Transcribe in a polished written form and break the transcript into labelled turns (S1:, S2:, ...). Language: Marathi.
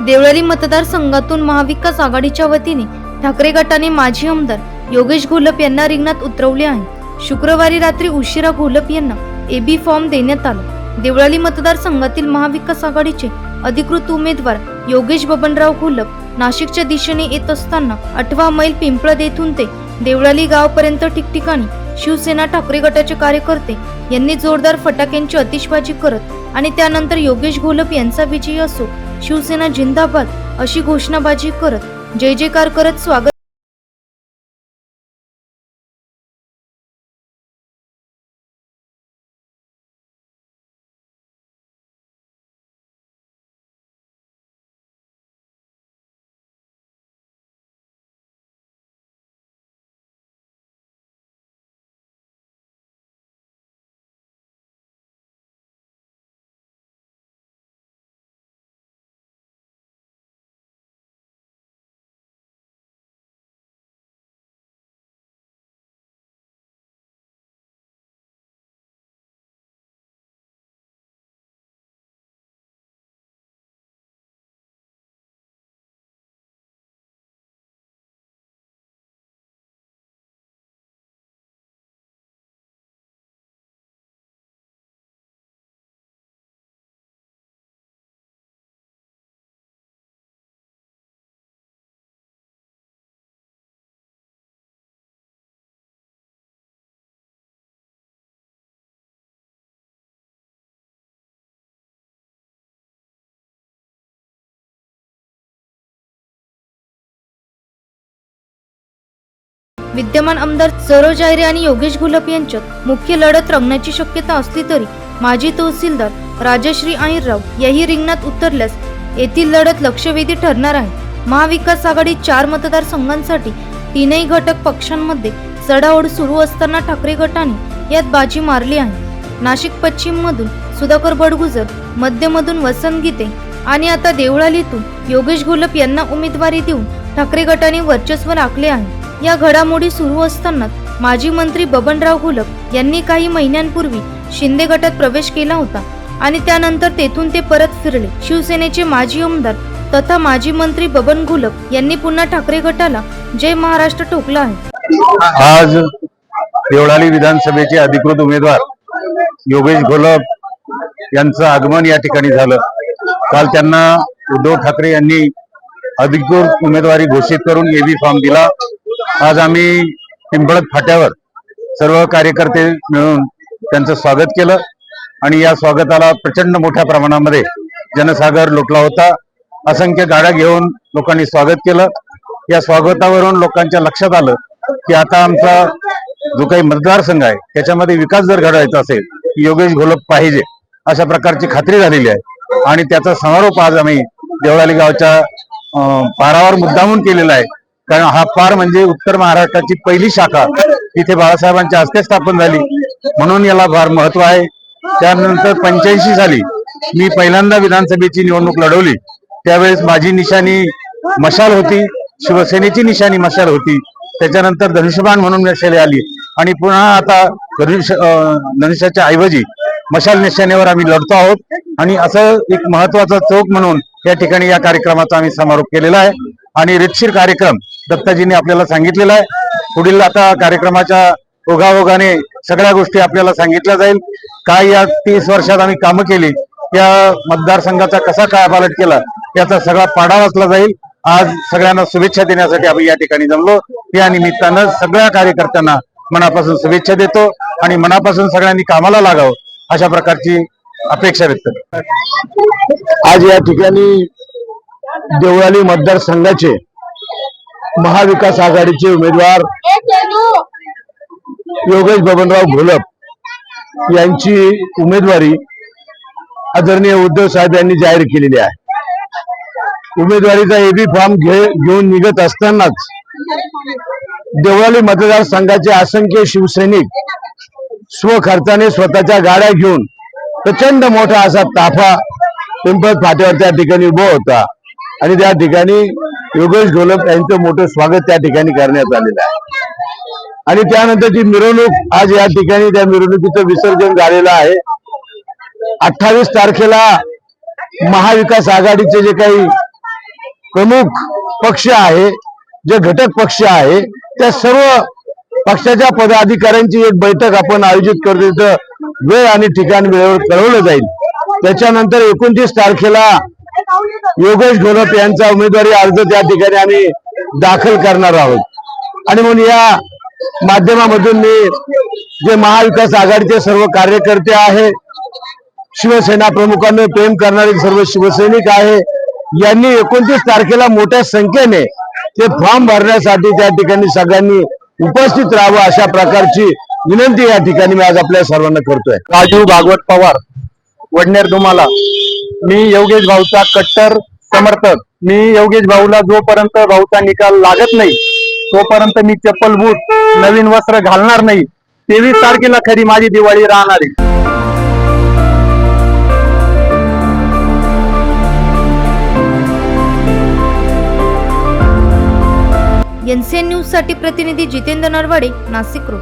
S1: देवळाली मतदारसंघातून महाविकास आघाडीच्या वतीने ठाकरे गटाने माजी आमदार योगेश घोलप यांना रिंगणात उतरवले आहे। शुक्रवारी रात्री उशिरा घोलप यांना एबी फॉर्म देण्यात आला। देवळाली मतदारसंघातील महाविकास आघाडीचे अधिकृत उमेदवार योगेश बबनराव घोलप नाशिकच्या दिशेने येत असताना 8 मैल पिंपळद येथून ते देवळाली गावापर्यंत ठिकठिकाणी शिवसेना ठाकरे गटाचे कार्यकर्ते यांनी जोरदार फटाक्यांची आतिषबाजी करत आणि त्यानंतर योगेश घोलप यांचा विजय असो, शिवसेना जिंदाबाद अशी घोषणाबाजी करत जय जयकार करत स्वागत। विद्यमान आमदार सरोज आयरे आणि योगेश घोलप यांच्यात मुख्य लढत रंगण्याची शक्यता असली तरी माजी तहसीलदार राजश्री अहिरराव याही रिंगणात उतरल्यास येथील लढत लक्षवेधी ठरणार आहे। महाविकास आघाडी 4 मतदारसंघांसाठी 3ही घटक पक्षांमध्ये चढाओढ सुरू असताना ठाकरे गटाने यात बाजी मारली आहे। नाशिक पश्चिम मधून सुधाकर बडगुजर, मध्यमधून वसंत गीते आणि आता देवळालीतून योगेश घोलप यांना उमेदवारी देऊन ठाकरे गटाने वर्चस्व राखले आहे। या घडामोडी सुरू असताना माजी मंत्री बबनराव घोलप यांनी काही महिन्यांपूर्वी शिंदे गटात प्रवेश केला होता आणि त्यानंतर तेथून ते परत फिरले। शिवसेनेचे माजी आमदार तथा माजी मंत्री बबन घोलप यांनी पुन्हा ठाकरे गटाला जय महाराष्ट्र ठोकला आहे।
S2: आज देवळाली विधानसभेचे अधिकृत उमेदवार योगेश घोलप यांचं आगमन या ठिकाणी झालं। काल त्यांना उद्धव ठाकरे यांनी अधिकृत उमेदवारी घोषित करून एबी फॉर्म दिला। आज आम्ही पिंपळद फाट्यावर सर्व कार्यकर्ते मिळून त्यांचं स्वागत केलं आणि या स्वागताला प्रचंड मोठ्या प्रमाणामध्ये जनसागर लोटला होता। असंख्य गाड्या घेऊन लोकांनी स्वागत केलं। या स्वागतावरून लोकांच्या लक्षात आलं की आता आमचा जो काही मतदारसंघ आहे त्याच्यामध्ये विकास जर घडवायचा असेल की योगेश घोलप पाहिजे, अशा प्रकारची खात्री झालेली आहे आणि त्याचा समारोप आज आम्ही देवळाली गावच्या पारावर मुद्दामून केलेला आहे। कारण हा पार म्हणजे उत्तर महाराष्ट्राची पहिली शाखा तिथे बाळासाहेबांच्या हस्ते स्थापन झाली, म्हणून याला फार महत्व आहे। त्यानंतर 85 साली मी पहिल्यांदा विधानसभेची निवडणूक लढवली, त्यावेळेस माझी निशाणी मशाल होती, शिवसेनेची निशाणी मशाल होती। त्याच्यानंतर धनुष्यबाण म्हणून मशाल आली आणि पुन्हा आता धनुष्याच्या ऐवजी मशाल निशाणीवर आम्ही लढतो आहोत आणि असं एक महत्वाचा चौक म्हणून या ठिकाणी या कार्यक्रमाचा आम्ही समारोप केलेला आहे आणि रितशीर कार्यक्रम दत्ताजींनी आपल्याला सांगितलेला आहे। पुढील आता कार्यक्रमाच्या ओघाओघाने सगळ्या गोष्टी आपल्याला सांगितल्या जाईल। काय या 30 वर्षात आम्ही कामं केली, या मतदारसंघाचा कसा कायापालट केला, याचा सगळा पाढा वाचला जाईल। आज सगळ्यांना शुभेच्छा देण्यासाठी आम्ही या ठिकाणी जमलो। या निमित्तानं सगळ्या कार्यकर्त्यांना मनापासून शुभेच्छा देतो आणि मनापासून सगळ्यांनी कामाला लागावं अशा प्रकारची अपेक्षा व्यक्त करतो।
S3: आज या ठिकाणी देवळाली मतदारसंघाचे महाविकास आघाडीचे उमेदवार योगेश बबनराव घोलप यांची उमेदवारी आदरणीय उद्धव साहेब यांनी जाहीर केलेली आहे। उमेदवारीचा एबी फॉर्म घेऊन निघत असतानाच देवळाली मतदारसंघाचे असंख्य शिवसैनिक स्वखर्चाने स्वतःच्या गाड्या घेऊन प्रचंड मोठा असा ताफा पिंपळद फाट्यावर त्या ठिकाणी उभा होता आणि त्या ठिकाणी योगेश घोलप यांचं मोठं स्वागत त्या ठिकाणी करण्यात आलेलं आहे आणि त्यानंतरची मिरवणूक आज या ठिकाणी त्या मिरवणुकीचं विसर्जन झालेलं आहे। 28 तारखेला महाविकास आघाडीचे जे काही प्रमुख पक्ष आहे, जे घटक पक्ष आहे, त्या सर्व पक्षाच्या पदाधिकाऱ्यांची एक बैठक आपण आयोजित करतो. तिथं वेळ आणि ठिकाण वेळेवर कळवलं जाईल. त्याच्यानंतर 29 तारखेला योगेश घोलप यांचा उमेदवारी अर्ज त्या ठिकाणी आम्ही दाखल करणार आहोत. आणि म्हणून या माध्यमामधून मी जे महाविकास आघाडीचे सर्व कार्यकर्ते आहे, शिवसेना प्रमुखांना प्रेम करणारे सर्व शिवसैनिक आहे, यांनी 29 तारखेला मोठ्या संख्येने ते फॉर्म भरण्यासाठी त्या ठिकाणी सगळ्यांनी उपस्थित राहावं, अशा प्रकारची विनंती या ठिकाणी मी आज आपल्या सर्वांना करतोय.
S4: राजू भागवत पवार, वडनेर दुमाला. मी योगेश भाऊचा कट्टर समर्थक. मी योगेश भाऊला जोपर्यंत भाऊचा निकाल लागत नाही तोपर्यंत मी चप्पल बूट नवीन वस्त्र घालणार नाही. 23 तारखेला खरी माझी दिवाळी राहणार आहे.
S1: एनसीएन न्यूज साठी प्रतिनिधी जितेंद्र नरवाडे, नाशिक रोड.